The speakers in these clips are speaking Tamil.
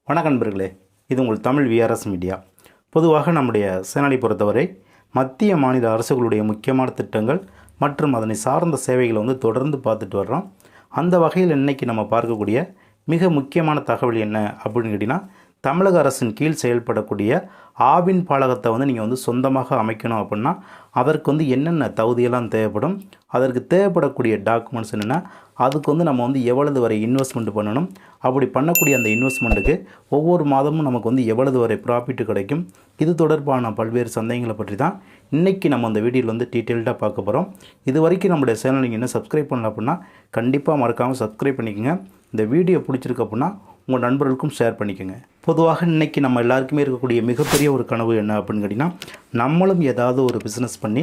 வணக்கம் நண்பர்களே, இது உங்கள் தமிழ் விஆர்எஸ் மீடியா. பொதுவாக நம்முடைய சேனலை பொறுத்தவரை மத்திய மாநில அரசுகளுடைய முக்கியமான திட்டங்கள் மற்றும் அதனை சார்ந்த சேவைகளை தொடர்ந்து பார்த்துட்டு வர்றோம். அந்த வகையில் இன்றைக்கி நம்ம பார்க்கக்கூடிய மிக முக்கியமான தகவல் என்ன அப்படின்னு கேட்டிங்கன்னா, தமிழக அரசின் கீழ் செயல்படக்கூடிய ஆவின் பாலகத்தை நீங்கள் சொந்தமாக அமைக்கணும் அப்படின்னா அதற்கு என்னென்ன தகுதியெல்லாம் தேவைப்படும், அதற்கு தேவைப்படக்கூடிய டாக்குமெண்ட்ஸ் என்னென்ன, அதுக்கு நம்ம எவ்வளவு வரை இன்வெஸ்ட்மெண்ட் பண்ணணும், அப்படி பண்ணக்கூடிய அந்த இன்வெஸ்ட்மெண்ட்டுக்கு ஒவ்வொரு மாதமும் நமக்கு எவ்வளவு வரை ப்ராஃபிட் கிடைக்கும், இது தொடர்பான பல்வேறு சந்தேகங்களை பற்றி தான் இன்றைக்கி நம்ம அந்த வீடியோவில் டீட்டெயில்டாக பார்க்க போகிறோம். இது வரைக்கும் நம்மளுடைய சேனல் நீங்கள் என்ன சப்ஸ்கிரைப் பண்ணல அப்படின்னா கண்டிப்பாக மறக்காமல் சப்ஸ்கிரைப் பண்ணிக்கோங்க. இந்த வீடியோ பிடிச்சிருக்கு அப்படின்னா உங்கள் நண்பர்களுக்கும் ஷேர் பண்ணிக்கோங்க. பொதுவாக இன்றைக்கி நம்ம எல்லாருக்குமே இருக்கக்கூடிய மிகப்பெரிய ஒரு கனவு என்ன அப்படின்னு கேட்டிங்கன்னா, நம்மளும் ஏதாவது ஒரு பிஸ்னஸ் பண்ணி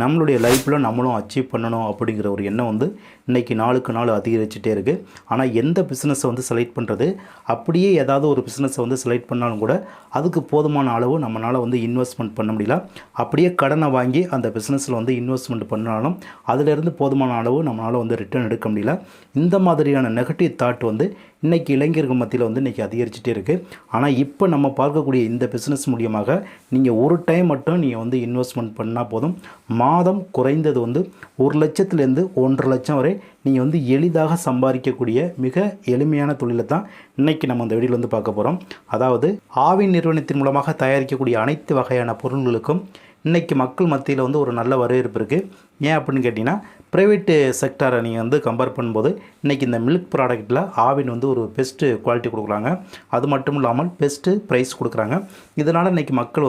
நம்மளுடைய லைஃப்பில் நம்மளும் அச்சீவ் பண்ணணும் அப்படிங்கிற ஒரு எண்ணம் இன்றைக்கி நாளுக்கு நாள் அதிகரிச்சுட்டே இருக்குது. ஆனால் எந்த பிஸ்னஸை செலக்ட் பண்ணுறது, அப்படியே ஏதாவது ஒரு பிஸ்னஸை செலக்ட் பண்ணாலும் கூட அதுக்கு போதுமான அளவு நம்மளால் இன்வெஸ்ட்மெண்ட் பண்ண முடியல. அப்படியே கடனை வாங்கி அந்த பிஸ்னஸில் இன்வெஸ்ட்மெண்ட் பண்ணாலும் அதிலிருந்து போதுமான அளவு நம்மளால் ரிட்டர்ன் எடுக்க முடியல. இந்த மாதிரியான நெகட்டிவ் தாட் இன்றைக்கி இளைஞர்கள் மத்தியில் இன்றைக்கி அதிகரிச்சுட்டே இருக்குது. ஆனால் இப்போ நம்ம பார்க்கக்கூடிய இந்த பிஸ்னஸ் மூலியமாக நீங்கள் ஒரு டைம் மட்டும் நீங்கள் இன்வெஸ்ட்மெண்ட் பண்ணால் போதும். மாதம் குறைந்தது 1 லட்சத்துலேருந்து 1.5 லட்சம் வரை நீங்கள் எளிதாக சம்பாதிக்கக்கூடிய மிக எளிமையான தொழிலை தான் இன்றைக்கி நம்ம அந்த வீடியோவில் பார்க்க போகிறோம். அதாவது ஆவின் நிறுவனத்தின் மூலமாக தயாரிக்கக்கூடிய அனைத்து வகையான பொருள்களுக்கும் இன்றைக்கி மக்கள் மத்தியில் ஒரு நல்ல வரவேற்பு இருக்குது. ஏன் அப்படின்னு கேட்டிங்கன்னா, ப்ரைவேட்டு செக்டாரை நீங்கள் கம்பேர் பண்ணும்போது இன்றைக்கி இந்த மில்க் ப்ராடக்ட்டில் ஆவின் ஒரு பெஸ்ட்டு குவாலிட்டி கொடுக்குறாங்க. அது மட்டும் இல்லாமல் பெஸ்ட்டு ப்ரைஸ் கொடுக்குறாங்க. இதனால் இன்றைக்கி மக்கள்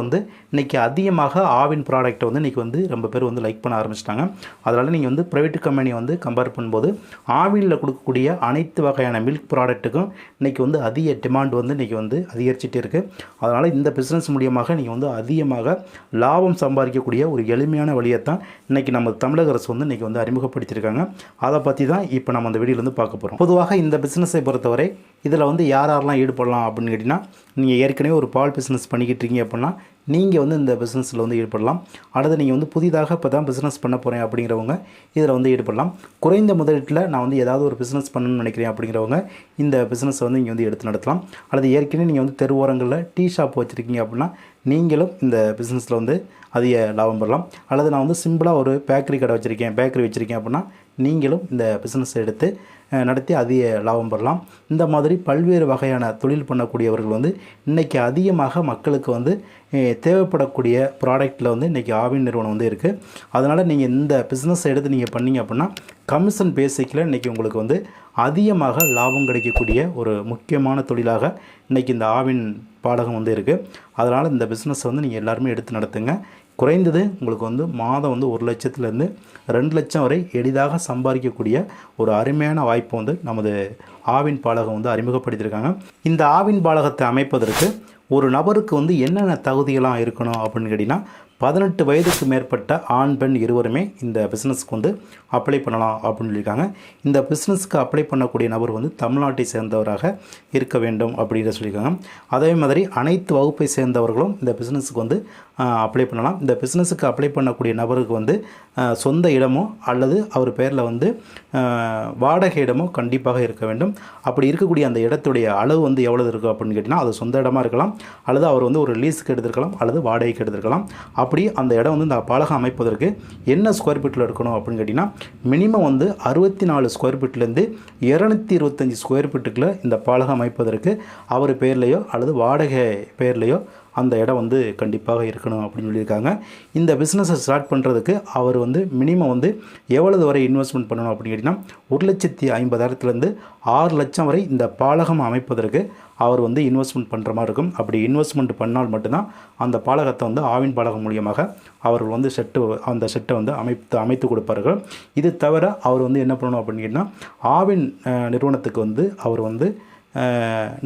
இன்றைக்கி அதிகமாக ஆவின் ப்ராடக்ட்டை இன்றைக்கி ரொம்ப பேர் லைக் பண்ண ஆரம்பிச்சிட்டாங்க. அதனால் நீங்கள் ப்ரைவேட்டு கம்பெனி கம்பேர் பண்ணும்போது ஆவினில் கொடுக்கக்கூடிய அனைத்து வகையான மில்க் ப்ராடக்ட்டுக்கும் இன்றைக்கி அதிக டிமாண்ட் இன்றைக்கி அதிகரிச்சுட்டே இருக்குது. அதனால் இந்த பிஸ்னஸ் மூலியமாக நீங்கள் அதிகமாக லாபம் சம்பாதிக்கக்கூடிய ஒரு எளிமையான வழியை தான் இன்றைக்கி நம்ம தமிழக அரசு இன்றைக்கி அறிமுகப்படுத்தியிருக்காங்க. அதை பற்றி தான் இப்போ நம்ம அந்த வீடியோவில் பார்க்க போகிறோம். பொதுவாக இந்த பிஸ்னஸை பொறுத்தவரை இதில் யாரெல்லாம் ஈடுபடலாம் அப்படின்னு கேட்டிங்கன்னா, நீங்கள் ஏற்கனவே ஒரு பால் பிஸ்னஸ் பண்ணிக்கிட்டு இருக்கீங்க அப்படின்னா நீங்கள் இந்த பிஸ்னஸில் ஈடுபடலாம். அடுத்து நீங்கள் புதிதாக இப்போ தான் பிஸ்னஸ் பண்ண போகிறேன் அப்படிங்கிறவங்க இதில் ஈடுபடலாம். குறைந்த முதலீட்டில் நான் ஏதாவது ஒரு பிஸ்னஸ் பண்ணணும்னு நினைக்கிறேன் அப்படிங்கிறவங்க இந்த பிஸ்னஸை நீங்கள் எடுத்து நடத்தலாம். அல்லது ஏற்கனவே நீங்கள் தெருவோரங்களில் டீ ஷாப் வச்சுருக்கீங்க அப்படின்னா நீங்களும் இந்த பிஸ்னஸில் அதிக லாபம் பெறலாம். அல்லது நான் சிம்பிளாக ஒரு பேக்கரி வச்சுருக்கேன் அப்படின்னா நீங்களும் இந்த பிஸ்னஸை எடுத்து நடத்தி அதிக லாபம் பெறலாம். இந்த மாதிரி பல்வேறு வகையான தொழில் பண்ணக்கூடியவர்கள் இன்றைக்கி அதிகமாக மக்களுக்கு தேவைப்படக்கூடிய ப்ராடக்ட்டில் இன்றைக்கி ஆவின் நிறுவனம் இருக்குது. அதனால் நீங்கள் இந்த பிஸ்னஸை எடுத்து நீங்கள் பண்ணிங்க அப்படின்னா கமிஷன் பேசிக்கில் இன்றைக்கி உங்களுக்கு அதிகமாக லாபம் கிடைக்கக்கூடிய ஒரு முக்கியமான தொழிலாக இன்றைக்கி இந்த ஆவின் பாலகம் இருக்குது. அதனால் இந்த பிஸ்னஸை நீங்கள் எல்லாருமே எடுத்து நடத்துங்க. குறைந்தது உங்களுக்கு மாதம் 1 லட்சத்துலேருந்து 2 லட்சம் வரை எளிதாக சம்பாதிக்கக்கூடிய ஒரு அருமையான வாய்ப்பு நமது ஆவின் பாலகம் அறிமுகப்படுத்தியிருக்காங்க. இந்த ஆவின் பாலகத்தை அமைப்பதற்கு ஒரு நபருக்கு என்னென்ன தகுதிகளாக இருக்கணும் அப்படின்னு கேட்டிங்கன்னா, 18 வயதுக்கு மேற்பட்ட ஆண் பெண் இருவருமே இந்த பிஸ்னஸ்க்கு அப்ளை பண்ணலாம் அப்படின்னு சொல்லியிருக்காங்க. இந்த பிஸ்னஸ்க்கு அப்ளை பண்ணக்கூடிய நபர் தமிழ்நாட்டை சேர்ந்தவராக இருக்க வேண்டும் அப்படின்னு சொல்லியிருக்காங்க. அதே மாதிரி அனைத்து வகுப்பை சேர்ந்தவர்களும் இந்த பிஸ்னஸுக்கு அப்ளை பண்ணலாம். இந்த பிஸ்னஸுக்கு அப்ளை பண்ணக்கூடிய நபருக்கு சொந்த இடமோ அல்லது அவர் பேரில் வாடகை இடமோ கண்டிப்பாக இருக்க வேண்டும். அப்படி இருக்கக்கூடிய அந்த இடத்துடைய அளவு எவ்வளவு இருக்குது அப்படின்னு கேட்டிங்கன்னா, அது சொந்த இடமா இருக்கலாம், அல்லது அவர் ஒரு லீஸுக்கு எடுத்துருக்கலாம், அல்லது வாடகைக்கு எடுத்துருக்கலாம். அப்படி அந்த இடம் இந்த பாலகம் அமைப்பதற்கு என்ன ஸ்கொயர் ஃபீட்டில் இருக்கணும் அப்படின்னு கேட்டிங்கன்னா, மினிமம் 64 ஸ்கொயர் ஃபீட்லேருந்து 225 ஸ்கொயர் ஃபீட்டுக்குள்ளே இந்த பாலகம் அமைப்பதற்கு அவர் பேர்லையோ அல்லது வாடகை பேர்லையோ அந்த இடம் கண்டிப்பாக இருக்கணும் அப்படின்னு சொல்லியிருக்காங்க. இந்த பிஸ்னஸை ஸ்டார்ட் பண்ணுறதுக்கு அவர் மினிமம் எவ்வளவு வரை இன்வெஸ்ட்மெண்ட் பண்ணணும் அப்படின்னு கேட்டிங்கன்னா, 1,50,000 6 லட்சம் வரை இந்த பாலகம் அமைப்பதற்கு அவர் இன்வெஸ்ட்மெண்ட் பண்ணுற மாதிரி இருக்கும். அப்படி இன்வெஸ்ட்மெண்ட் பண்ணால் மட்டும்தான் அந்த பாலகத்தை ஆவின் பாலகம் மூலியமாக அவர்கள் அந்த செட்டை அமைத்து கொடுப்பார்கள். இது தவிர அவர் என்ன பண்ணணும் அப்படின்னு கேட்டிங்கன்னா, ஆவின் நிறுவனத்துக்கு அவர்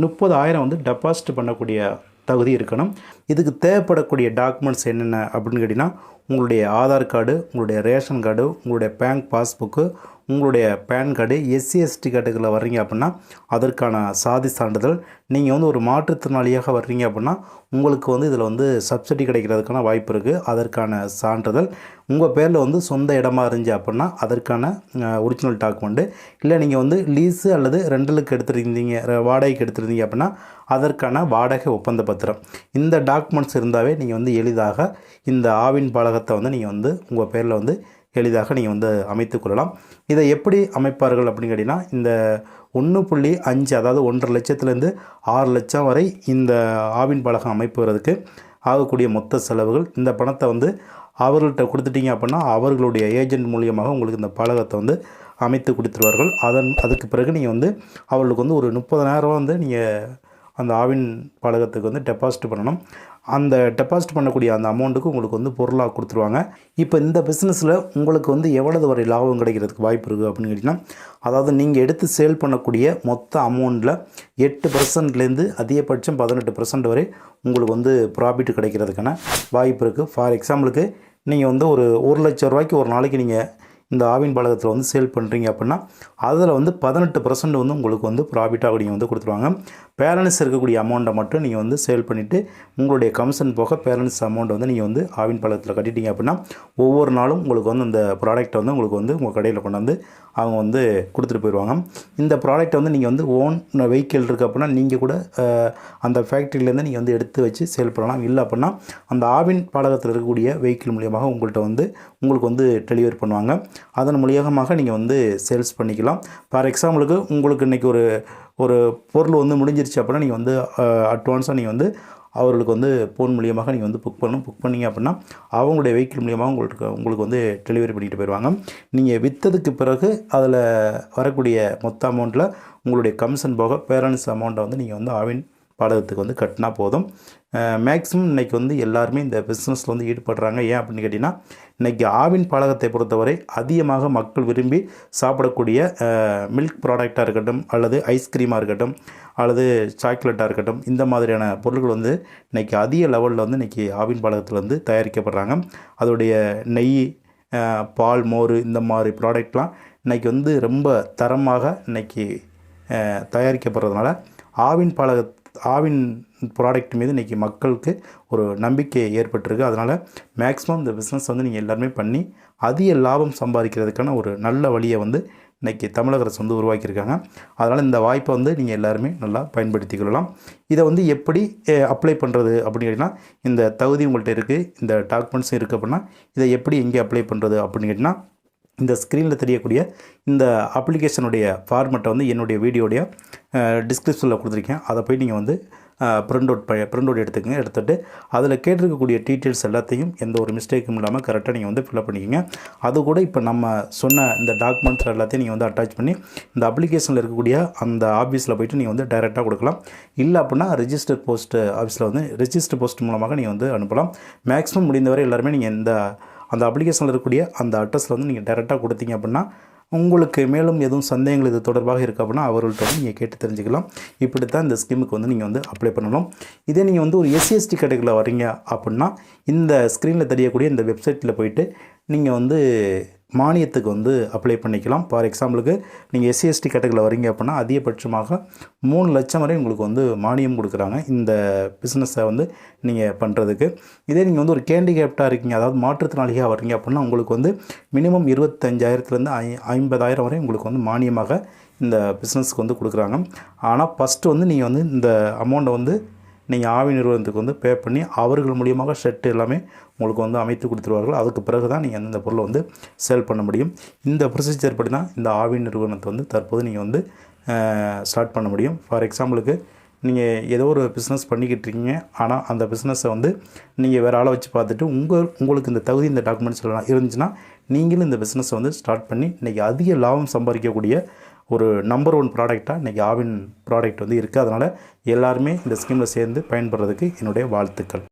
30,000 டெபாசிட் பண்ணக்கூடிய தகுதி இருக்கணும். இதுக்கு தேவைப்படக்கூடிய டாக்குமெண்ட்ஸ் என்னென்ன அப்படின்னு கேட்டிங்கன்னா, உங்களுடைய ஆதார் கார்டு, உங்களுடைய ரேஷன் கார்டு, உங்களுடைய பேங்க் பாஸ்புக்கு, உங்களுடைய பேன் கார்டு, எஸ்சி/எஸ்டி கேட்டகரியில் வர்றீங்க அப்படின்னா அதற்கான சாதி சான்றிதழ், நீங்கள் வந்து ஒரு மாற்றுத்திறனாளியாக வர்றீங்க அப்படின்னா உங்களுக்கு வந்து இதில் வந்து சப்சிடி கிடைக்கிறதுக்கான வாய்ப்பு இருக்குது. அதற்கான சான்றிதழ், உங்கள் பேரில் வந்து சொந்த இடமா இருந்துச்சு அப்படின்னா அதற்கான ஒரிஜினல் டாக்குமெண்ட்டு, இல்லை நீங்கள் வந்து லீஸு அல்லது ரெண்டலுக்கு எடுத்துருந்தீங்க, வாடகைக்கு எடுத்துருந்தீங்க அப்படின்னா அதற்கான வாடகை ஒப்பந்த பத்திரம். இந்த டாக்குமெண்ட்ஸ் இருந்தாவே நீங்கள் வந்து எளிதாக இந்த ஆவின் பாலகத்தை வந்து நீங்கள் வந்து உங்கள் பேரில் வந்து எளிதாக நீங்கள் வந்து அமைத்து கொள்ளலாம். இதை எப்படி அமைப்பார்கள் அப்படின்னு கேட்டிங்கன்னா, இந்த 1.5 அதாவது 1.5 லட்சத்துலேருந்து 6 லட்சம் வரை இந்த ஆவின் பாலகம் அமைப்புறதுக்கு ஆகக்கூடிய மொத்த செலவுகள். இந்த பணத்தை வந்து அவர்கள்ட்ட கொடுத்துட்டீங்க அப்படின்னா அவர்களுடைய ஏஜென்ட் மூலியமாக உங்களுக்கு இந்த பாலகத்தை வந்து அமைத்து கொடுத்துருவார்கள். அதுக்கு பிறகு நீங்கள் வந்து அவர்களுக்கு வந்து ஒரு 30,000 வந்து நீங்கள் அந்த ஆவின் பாலகத்துக்கு வந்து டெபாசிட் பண்ணணும். அந்த டெபாசிட் பண்ணக்கூடிய அந்த அமௌண்ட்டுக்கு உங்களுக்கு வந்து பொருளாக கொடுத்துருவாங்க. இப்போ இந்த பிஸ்னஸில் உங்களுக்கு வந்து எவ்வளவு வரை லாபம் கிடைக்கிறதுக்கு வாய்ப்பு இருக்குது அப்படின்னு கேட்டிங்கன்னா, அதாவது நீங்கள் எடுத்து சேல் பண்ணக்கூடிய மொத்த அமௌண்ட்டில் 8%லேருந்து அதிகபட்சம் 18% வரை உங்களுக்கு வந்து ப்ராஃபிட் கிடைக்கிறதுக்கான வாய்ப்பு இருக்குது. ஃபார் எக்ஸாம்பிளுக்கு நீங்கள் வந்து ஒரு 1 லட்சம் ரூபாய்க்கு ஒரு நாளைக்கு நீங்கள் இந்த ஆவின் பாலகத்தில் வந்து சேல் பண்ணுறீங்க அப்படின்னா அதில் வந்து 18% வந்து உங்களுக்கு வந்து ப்ராஃபிட்டாக நீங்கள் வந்து கொடுத்துருவாங்க. பேலன்ஸ் இருக்கக்கூடிய அமௌண்ட்டை மட்டும் நீங்கள் வந்து சேல் பண்ணிவிட்டு உங்களுடைய கமிஷன் போக பேலன்ஸ் அமௌண்ட்டை வந்து நீங்கள் வந்து ஆவின் பாலகத்தில் கட்டிட்டீங்க அப்படின்னா ஒவ்வொரு நாளும் உங்களுக்கு வந்து அந்த ப்ராடக்ட்டை வந்து உங்களுக்கு வந்து உங்கள் கடையில் கொண்டாந்து அவங்க வந்து கொடுத்துட்டு போயிடுவாங்க. இந்த ப்ராடக்ட்டை வந்து நீங்கள் வந்து ஓன் வெஹிக்கிள் இருக்குது அப்படின்னா நீங்கள் கூட அந்த ஃபேக்ட்ரியிலேருந்து நீங்கள் வந்து எடுத்து வச்சு சேல் பண்ணலாம். இல்லை அப்படின்னா அந்த ஆவின் பாலகத்தில் இருக்கக்கூடிய வெஹிக்கிள் மூலியமாக உங்கள்கிட்ட வந்து உங்களுக்கு வந்து டெலிவரி பண்ணுவாங்க. அதன் மூலியமாக நீங்கள் வந்து சேல்ஸ் பண்ணிக்கலாம். ஃபார் எக்ஸாம்பிளுக்கு உங்களுக்கு இன்றைக்கி ஒரு பொருள் வந்து முடிஞ்சிருச்சு அப்படின்னா நீங்கள் வந்து அட்வான்ஸாக நீங்கள் வந்து அவர்களுக்கு வந்து ஃபோன் மூலியமாக நீங்கள் வந்து புக் பண்ணிங்க அப்படின்னா அவங்களுடைய வெஹிக்கிள் மூலியமாக உங்களுக்கு வந்து டெலிவரி பண்ணிட்டு போயிடுவாங்க. நீங்கள் விற்றதுக்கு பிறகு அதில் வரக்கூடிய மொத்த அமௌண்ட்டில் உங்களுடைய கமிஷன் போக பேலன்ஸ் அமௌண்ட்டை வந்து நீங்கள் வந்து ஆவின் பாலகத்துக்கு வந்து கட்டினா போதும். மேக்ஸிமம் இன்றைக்கி வந்து எல்லாருமே இந்த பிஸ்னஸில் வந்து ஈடுபடுறாங்க. ஏன் அப்படின்னு கேட்டிங்கன்னா, இன்றைக்கி ஆவின் பாலகத்தை பொறுத்தவரை அதிகமாக மக்கள் விரும்பி சாப்பிடக்கூடிய மில்க் ப்ராடக்டாக இருக்கட்டும், அல்லது ஐஸ்கிரீமாக இருக்கட்டும், அல்லது சாக்லேட்டாக இருக்கட்டும், இந்த மாதிரியான பொருட்கள் வந்து இன்றைக்கி அதிக லெவலில் வந்து இன்றைக்கி ஆவின் பாலகத்தில் வந்து தயாரிக்கப்படுறாங்க. அதோடைய நெய், பால், மோர் இந்த மாதிரி ப்ராடக்ட்லாம் இன்றைக்கி வந்து ரொம்ப தரமாக இன்றைக்கி தயாரிக்கப்படுறதுனால ஆவின் ப்ராடக்ட் மீது இன்றைக்கி மக்களுக்கு ஒரு நம்பிக்கை ஏற்பட்டிருக்கு. அதனால் மேக்ஸிமம் இந்த பிஸ்னஸ் வந்து நீங்கள் எல்லாருமே பண்ணி அதிக லாபம் சம்பாதிக்கிறதுக்கான ஒரு நல்ல வழியை வந்து இன்றைக்கி தமிழக அரசு வந்து உருவாக்கியிருக்காங்க. அதனால் இந்த வாய்ப்பை வந்து நீங்கள் எல்லாருமே நல்லா பயன்படுத்தி கொள்ளலாம். இதை வந்து எப்படி அப்ளை பண்ணுறது அப்படின்னு கேட்டிங்கன்னா, இந்த தகுதி உங்கள்கிட்ட இருக்குது, இந்த டாக்குமெண்ட்ஸும் இருக்குது அப்படின்னா இதை எப்படி எங்கே அப்ளை பண்ணுறது அப்படின்னு கேட்டிங்கன்னா, இந்த ஸ்க்ரீனில் தெரியக்கூடிய இந்த அப்ளிகேஷனுடைய ஃபார்மெட்டை வந்து என்னுடைய வீடியோடைய டிஸ்கிரிப்ஷனில் கொடுத்துருக்கேன். அதை போய் நீங்கள் வந்து ப்ரிண்ட் அவுட் எடுத்துக்கங்க. எடுத்துகிட்டு அதில் கேட்டிருக்கக்கூடிய டீட்டெயில்ஸ் எல்லாத்தையும் எந்த ஒரு மிஸ்டேக்கும் இல்லாமல் கரெக்டாக நீங்கள் வந்து ஃபில்அப் பண்ணிக்கோங்க. அது கூட இப்போ நம்ம சொன்ன இந்த டாக்குமெண்ட்ஸ் எல்லாத்தையும் நீங்கள் வந்து அட்டாச் பண்ணி இந்த அப்ளிகேஷனில் இருக்கக்கூடிய அந்த ஆஃபீஸில் போய்ட்டு நீங்கள் வந்து டைரெக்டாக கொடுக்கலாம். இல்லை அப்படின்னா ரெஜிஸ்டர் போஸ்ட் ஆஃபீஸில் வந்து ரெஜிஸ்டர் போஸ்ட் மூலமாக நீங்கள் வந்து அனுப்பலாம். மேக்ஸிமம் முடிந்தவரை எல்லாருமே நீங்கள் அந்த அப்ளிகேஷனில் இருக்கக்கூடிய அந்த அட்ரஸில் வந்து நீங்கள் டைரெக்டாக கொடுத்தீங்க அப்படின்னா உங்களுக்கு மேலும் எதுவும் சந்தேகங்கள் இது தொடர்பாக இருக்குது அப்படின்னா அவர்கள்ட்ட வந்து நீங்கள் கேட்டு தெரிஞ்சுக்கலாம். இப்படி தான் இந்த ஸ்கீமுக்கு வந்து நீங்கள் வந்து அப்ளை பண்ணணும். இதே நீங்கள் வந்து ஒரு எஸ்சி/எஸ்டி கேட்டகரியில் வரீங்க அப்படின்னா இந்த ஸ்க்ரீனில் தெரியக்கூடிய இந்த வெப்சைட்டில் போய்ட்டு நீங்கள் வந்து மானியத்துக்கு வந்து அப்ளை பண்ணிக்கலாம். ஃபார் எக்ஸாம்பிளுக்கு நீங்கள் எஸ்சி/எஸ்டி கேட்டகரியில் வரீங்க அப்படின்னா அதிகபட்சமாக 3 லட்சம் வரை உங்களுக்கு வந்து மானியம் கொடுக்குறாங்க இந்த பிஸ்னஸை வந்து நீங்கள் பண்ணுறதுக்கு. இதே நீங்கள் வந்து ஒரு கேண்டிகேப்டாக இருக்கீங்க, அதாவது மாற்றுத்திறனாளியாக வரீங்க அப்படின்னா உங்களுக்கு வந்து மினிமம் 25,000லேருந்து 50,000 வரை உங்களுக்கு வந்து மானியமாக இந்த பிஸ்னஸ்க்கு வந்து கொடுக்குறாங்க. ஆனால் ஃபஸ்ட்டு வந்து நீங்கள் வந்து இந்த அமௌண்ட்டை வந்து நீங்கள் ஆவின் நிறுவனத்துக்கு வந்து பே பண்ணி அவர்கள் மூலியமாக ஷெட் எல்லாமே உங்களுக்கு வந்து அமைத்து கொடுத்துருவார்கள். அதுக்கு பிறகு தான் நீங்கள் அந்த பொருளை வந்து சேல் பண்ண முடியும். இந்த ப்ரொசீஜர் படி தான் இந்த ஆவின் நிறுவனத்தை வந்து தற்போது நீங்கள் வந்து ஸ்டார்ட் பண்ண முடியும். ஃபார் எக்ஸாம்பிளுக்கு நீங்கள் ஏதோ ஒரு பிஸ்னஸ் பண்ணிக்கிட்டு இருக்கீங்க, ஆனால் அந்த பிஸ்னஸை வந்து நீங்கள் வேறு ஆளை வச்சு பார்த்துட்டு உங்களுக்கு இந்த தகுதி இந்த டாக்குமெண்ட்ஸ் எல்லாம் இருந்துச்சுன்னா நீங்களும் இந்த பிஸ்னஸை வந்து ஸ்டார்ட் பண்ணி இன்றைக்கி அதிக லாபம் சம்பாதிக்கக்கூடிய ஒரு நம்பர் 1 ப்ராடக்டாக இன்றைக்கி ஆவின் ப்ராடக்ட் வந்து இருக்குது. அதனால் எல்லாருமே இந்த ஸ்கீமில் சேர்ந்து பயன்படுறதுக்கு என்னுடைய வாழ்த்துக்கள்.